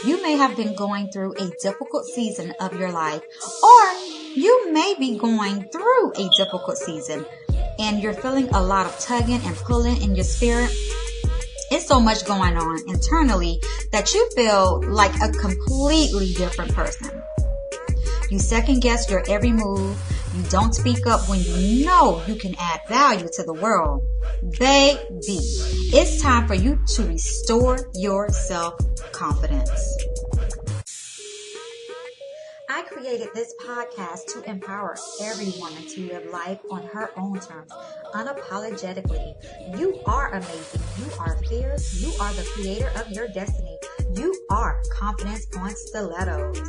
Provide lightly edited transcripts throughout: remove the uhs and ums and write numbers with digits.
You may have been going through a difficult season of your life, or you may be going through a difficult season and you're feeling a lot of tugging and pulling in your spirit. It's so much going on internally that you feel like a completely different person. You second guess your every move. You don't speak up when you know you can add value to the world. Baby, it's time for you to restore your self-confidence. I created this podcast to empower every woman to live life on her own terms, unapologetically. You are amazing. You are fierce. You are the creator of your destiny. You are Confidence on Stilettos.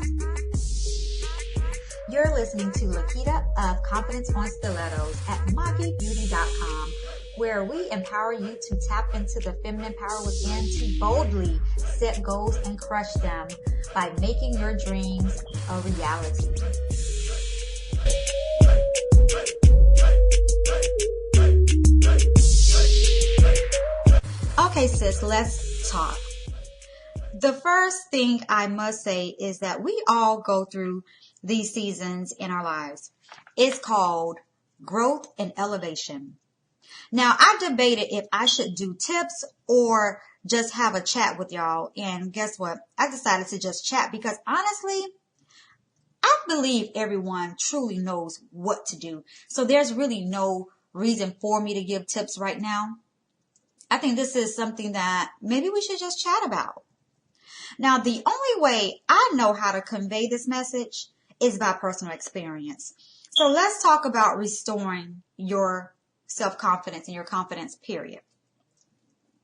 You're listening to Lakita of Confidence on Stilettos at MagiBeauty.com, where we empower you to tap into the feminine power within to boldly set goals and crush them by making your dreams a reality. Okay, sis, let's talk. The first thing I must say is that we all go through these seasons in our lives. It's called growth and elevation. Now, I debated if I should do tips or just have a chat with y'all. And guess what? I decided to just chat because honestly, I believe everyone truly knows what to do. So there's really no reason for me to give tips right now. I think this is something that maybe we should just chat about. Now, the only way I know how to convey this message is by personal experience. So let's talk about restoring your self-confidence and your confidence, period.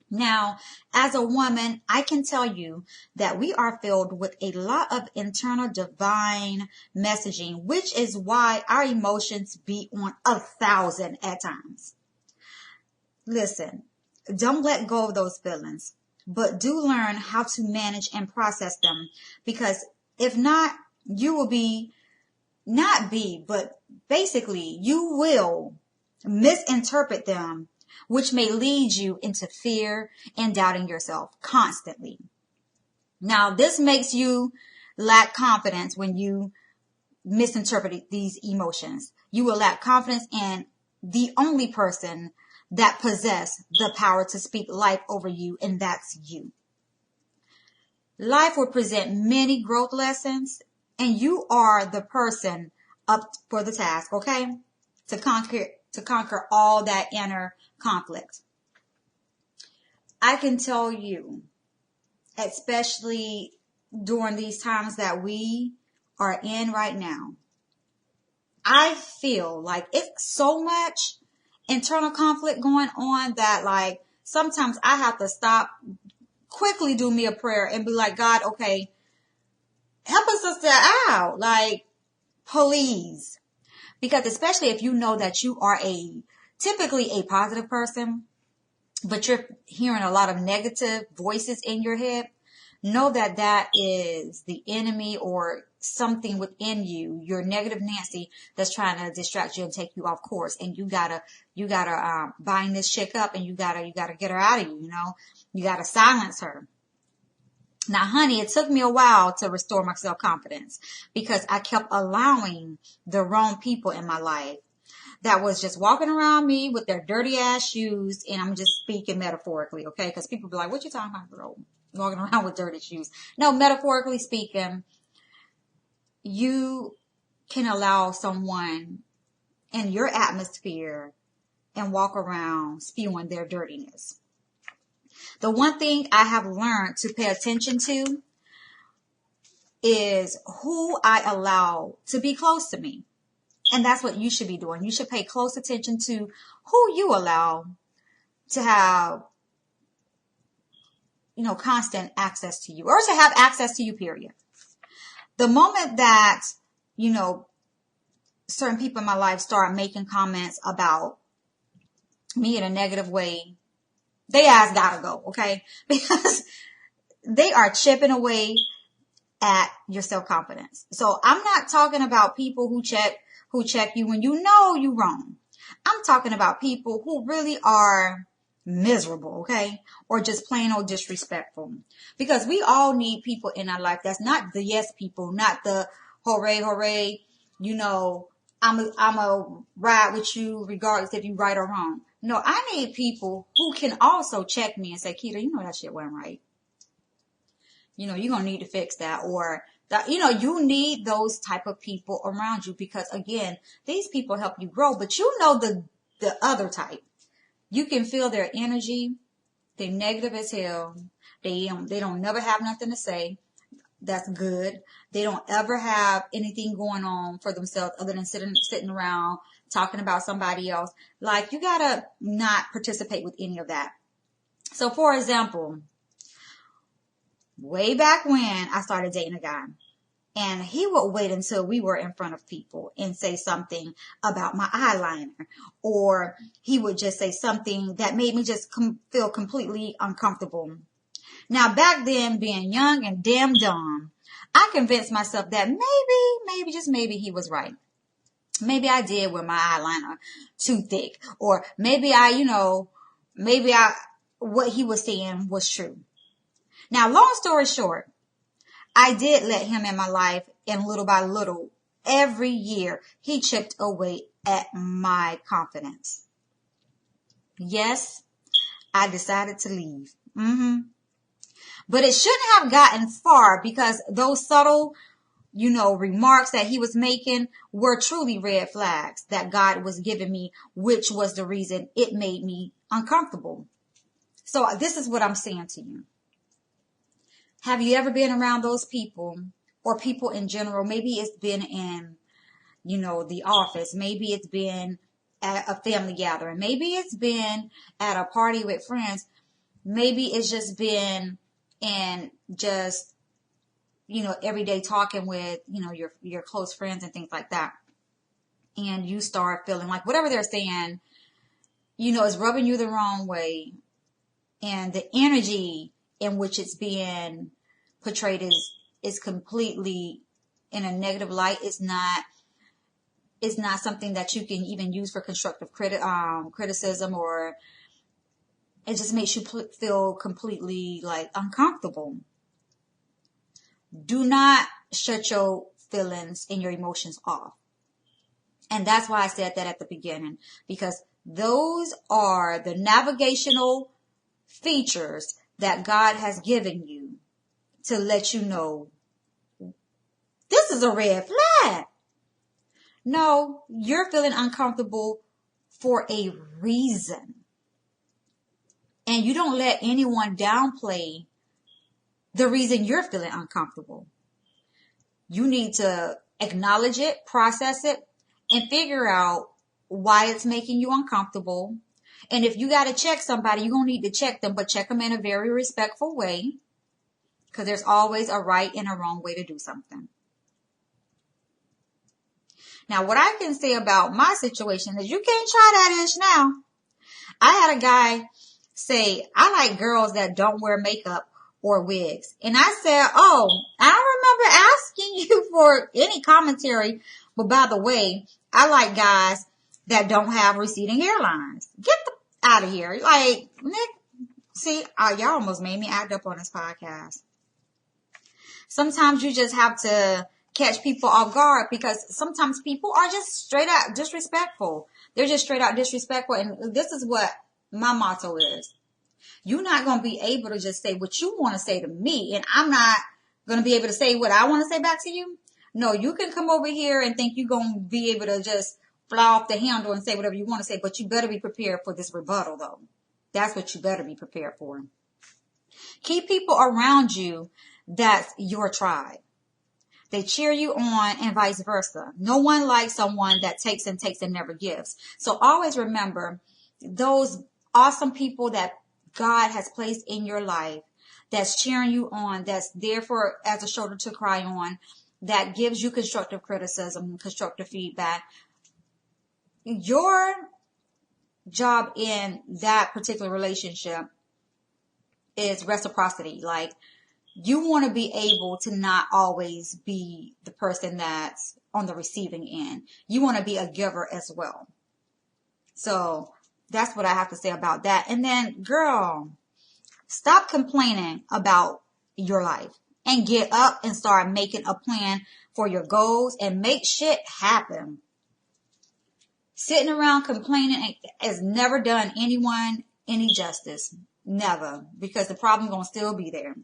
Now, as a woman, I can tell you that we are filled with a lot of internal divine messaging, which is why our emotions be on 1,000 at times. Listen, don't let go of those feelings, but do learn how to manage and process them, because if not, you will basically you will misinterpret them, which may lead you into fear and doubting yourself constantly. Now, this makes you lack confidence when you misinterpret these emotions. You will lack confidence in the only person that possess the power to speak life over you, and that's you. Life will present many growth lessons, and you are the person up for the task, okay? To conquer all that inner conflict. I can tell you, especially during these times that we are in right now, I feel like it's so much internal conflict going on that like sometimes I have to stop, quickly do me a prayer and be like, God, okay, help us sister out, like, please. Because especially if you know that you are typically a positive person, but you're hearing a lot of negative voices in your head, know that that is the enemy or something within you, your negative Nancy, that's trying to distract you and take you off course. And you gotta bind this chick up, and you gotta get her out of you, you gotta silence her. Now, honey, it took me a while to restore my self-confidence because I kept allowing the wrong people in my life that was just walking around me with their dirty ass shoes. And I'm just speaking metaphorically, okay? Because people be like, what you talking about, bro? Walking around with dirty shoes. No, metaphorically speaking, you can allow someone in your atmosphere and walk around spewing their dirtiness. The one thing I have learned to pay attention to is who I allow to be close to me. And that's what you should be doing. You should pay close attention to who you allow to have, constant access to you, or to have access to you, period. The moment that, certain people in my life start making comments about me in a negative way, they ass gotta go, okay? Because they are chipping away at your self-confidence. So I'm not talking about people who check you when you know you're wrong. I'm talking about people who really are miserable, okay? Or just plain old disrespectful. Because we all need people in our life that's not the yes people, not the hooray, hooray, you know, I'm a ride with you regardless if you right or wrong. No, I need people who can also check me and say, Keita, you know that shit wasn't right. You know, you're going to need to fix that. Or that, you know, you need those type of people around you because again, these people help you grow, but you know, the other type, you can feel their energy. They're negative as hell. They don't never have nothing to say. That's good. They don't ever have anything going on for themselves other than sitting around talking about somebody else. Like, you gotta not participate with any of that. So for example, way back when I started dating a guy, and he would wait until we were in front of people and say something about my eyeliner, or he would just say something that made me just feel completely uncomfortable. Now, back then, being young and damn dumb, I convinced myself that maybe, just maybe he was right. Maybe I did wear my eyeliner too thick, or maybe what he was saying was true. Now, long story short, I did let him in my life, and little by little, every year, he chipped away at my confidence. Yes, I decided to leave. But it shouldn't have gotten far because those subtle, remarks that he was making were truly red flags that God was giving me, which was the reason it made me uncomfortable. So this is what I'm saying to you. Have you ever been around those people, or people in general? Maybe it's been in, the office. Maybe it's been at a family gathering. Maybe it's been at a party with friends. Maybe it's just been in just, everyday talking with, your close friends and things like that. And you start feeling like whatever they're saying, is rubbing you the wrong way. And the energy in which it's being portrayed is completely in a negative light. It's not something that you can even use for constructive criticism, or it just makes you feel completely like uncomfortable. Do not shut your feelings and your emotions off. And that's why I said that at the beginning, because those are the navigational features that God has given you to let you know this is a red flag. No, you're feeling uncomfortable for a reason. And you don't let anyone downplay the reason you're feeling uncomfortable. You need to acknowledge it, process it, and figure out why it's making you uncomfortable. And if you got to check somebody, you're going to need to check them, but check them in a very respectful way, because there's always a right and a wrong way to do something. Now, what I can say about my situation is you can't try that ish now. I had a guy say, I like girls that don't wear makeup or wigs. And I said, oh, I don't remember asking you for any commentary. But by the way, I like guys that don't have receding hairlines. Get out of here. Like, Nick, see, y'all almost made me act up on this podcast. Sometimes you just have to catch people off guard, because sometimes people are just straight out disrespectful. They're just straight out disrespectful. And this is what my motto is. You're not going to be able to just say what you want to say to me, and I'm not going to be able to say what I want to say back to you. No, you can come over here and think you're going to be able to just fly off the handle and say whatever you want to say, but you better be prepared for this rebuttal, though. That's what you better be prepared for. Keep people around you that's your tribe. They cheer you on and vice versa. No one likes someone that takes and never gives. So always remember those awesome people that God has placed in your life, that's cheering you on, that's there for as a shoulder to cry on, that gives you constructive criticism, constructive feedback. Your job in that particular relationship is reciprocity. Like, you want to be able to not always be the person that's on the receiving end. You want to be a giver as well. So That's what I have to say about that. And then, girl, stop complaining about your life and get up and start making a plan for your goals and make shit happen. Sitting around complaining has never done anyone any justice. Never. Because the problem gonna still be there.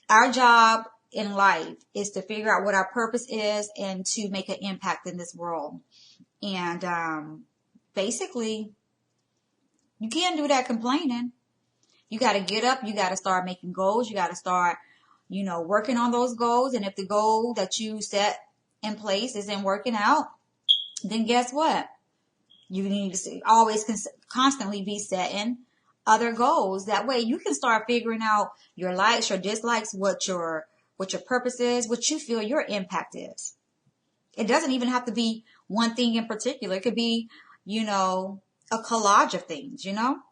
Our job in life is to figure out what our purpose is and to make an impact in this world. And basically, you can't do that complaining. You got to get up. You got to start making goals. You got to start, working on those goals. And if the goal that you set in place isn't working out, then guess what? You need to always constantly be setting other goals. That way you can start figuring out your likes, your dislikes, what your purpose is, what you feel your impact is. It doesn't even have to be one thing in particular. It could be, a collage of things, Now,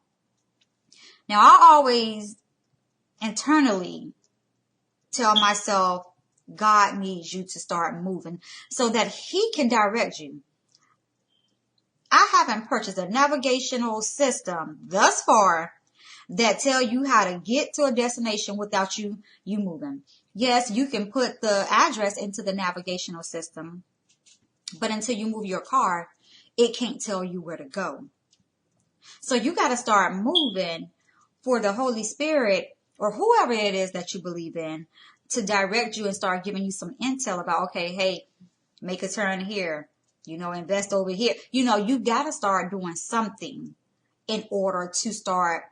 I always internally tell myself God needs you to start moving so that he can direct you. I haven't purchased a navigational system thus far that tell you how to get to a destination without you moving. Yes, you can put the address into the navigational system, but until you move your car, it can't tell you where to go. So you got to start moving for the Holy Spirit or whoever it is that you believe in to direct you and start giving you some intel about, okay, hey, make a turn here, invest over here. You got to start doing something in order to start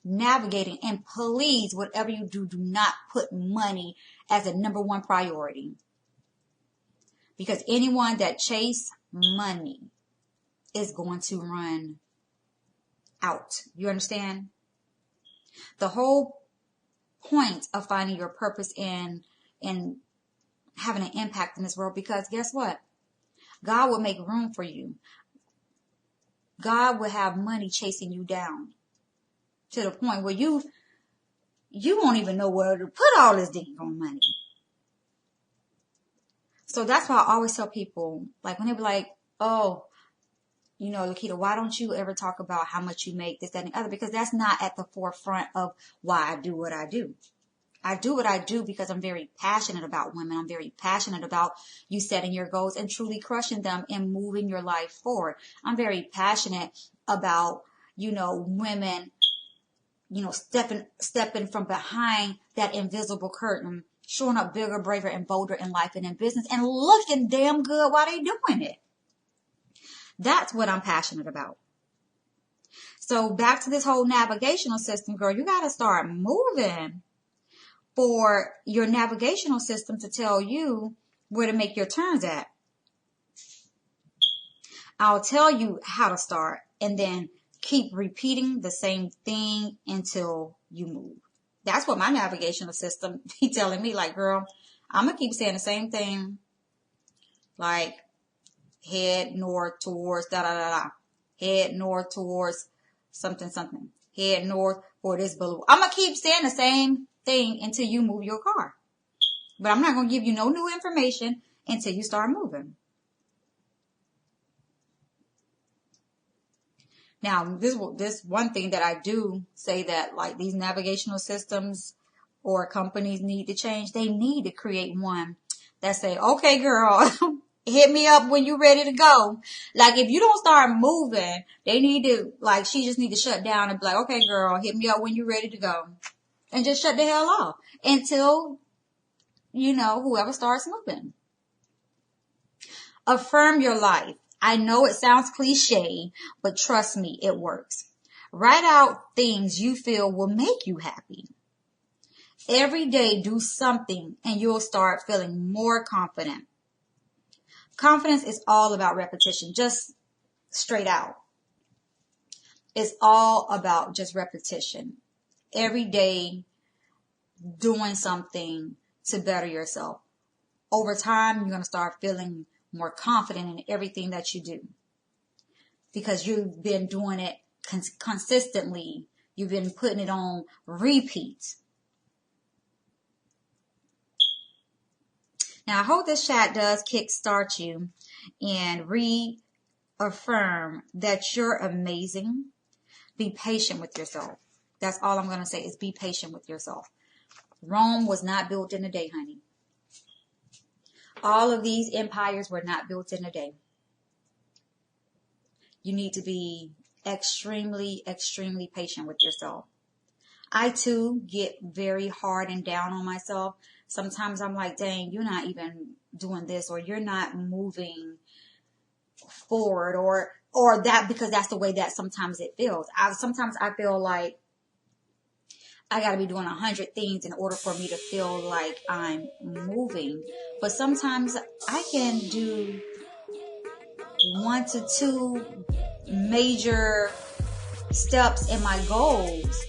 navigating. And please, whatever you do, do not put money as a number one priority. Because anyone that chase money is going to run out. You understand? The whole point of finding your purpose and having an impact in this world, because guess what? God will make room for you. God will have money chasing you down to the point where you won't even know where to put all this dang money. So that's why I always tell people, like when they be like, oh, Lakita, why don't you ever talk about how much you make, this, that, and the other? Because that's not at the forefront of why I do what I do. I do what I do because I'm very passionate about women. I'm very passionate about you setting your goals and truly crushing them and moving your life forward. I'm very passionate about, women, stepping from behind that invisible curtain, showing up bigger, braver, and bolder in life and in business and looking damn good while they doing it. That's what I'm passionate about. So back to this whole navigational system, girl, you got to start moving for your navigational system to tell you where to make your turns at. I'll tell you how to start and then keep repeating the same thing until you move. That's what my navigational system be telling me. Like, girl, I'm going to keep saying the same thing. Like, head north towards da-da-da-da. Head north towards something. Head north for this balloon. I'm going to keep saying the same thing until you move your car. But I'm not going to give you no new information until you start moving. Now, this one thing that I do say that like these navigational systems or companies need to change. They need to create one that say, okay, girl, hit me up when you're ready to go. Like, if you don't start moving, they need to, like, she just need to shut down and be like, okay, girl, hit me up when you're ready to go. And just shut the hell off until, whoever starts moving. Affirm your life. I know it sounds cliche, but trust me, it works. Write out things you feel will make you happy. Every day, do something and you'll start feeling more confident. Confidence is all about repetition, just straight out. It's all about just repetition. Every day, doing something to better yourself. Over time, you're going to start feeling more confident in everything that you do because you've been doing it consistently. You've been putting it on repeat. Now, I hope this chat does kickstart you and reaffirm that you're amazing. Be patient with yourself. That's all I'm going to say is be patient with yourself. Rome was not built in a day, honey. All of these empires were not built in a day. You need to be extremely, extremely patient with yourself. I too get very hard and down on myself. Sometimes I'm like, dang, you're not even doing this, or you're not moving forward, or that, because that's the way that sometimes it feels. Sometimes I feel like I got to be doing 100 things in order for me to feel like I'm moving. But sometimes I can do 1 to 2 major steps in my goals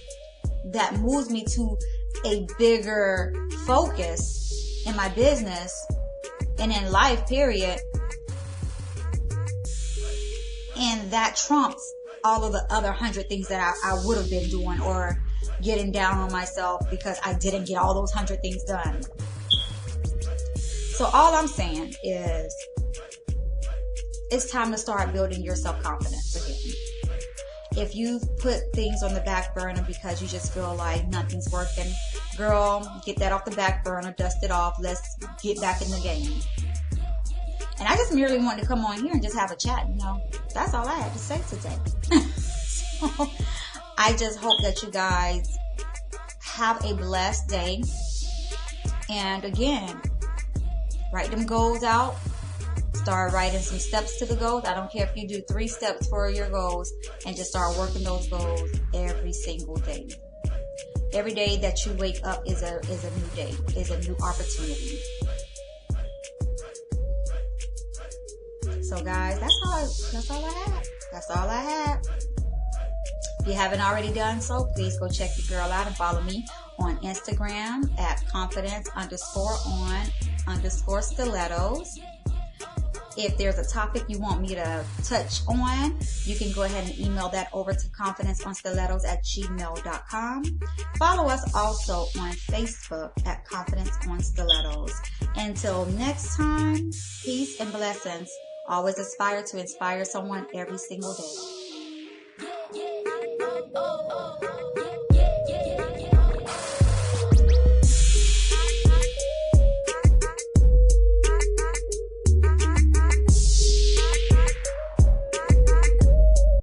that moves me to a bigger focus in my business and in life, period. And that trumps all of the other 100 things that I would have been doing, or getting down on myself because I didn't get all those 100 things done. So all I'm saying is it's time to start building your self-confidence again. If you've put things on the back burner because you just feel like nothing's working, girl, get that off the back burner, dust it off. Let's get back in the game. And I just merely wanted to come on here and just have a chat, That's all I had to say today. So, I just hope that you guys have a blessed day. And again, write them goals out. Start writing some steps to the goals. I don't care if you do 3 steps for your goals, and just start working those goals every single day. Every day that you wake up is a new day, is a new opportunity. So guys, that's all I had. If you haven't already done so, please go check your girl out and follow me on Instagram at confidence_on_stilettos. If there's a topic you want me to touch on, you can go ahead and email that over to confidenceonstilettos@gmail.com. Follow us also on Facebook at Confidence on Stilettos. Until next time, peace and blessings. Always aspire to inspire someone every single day.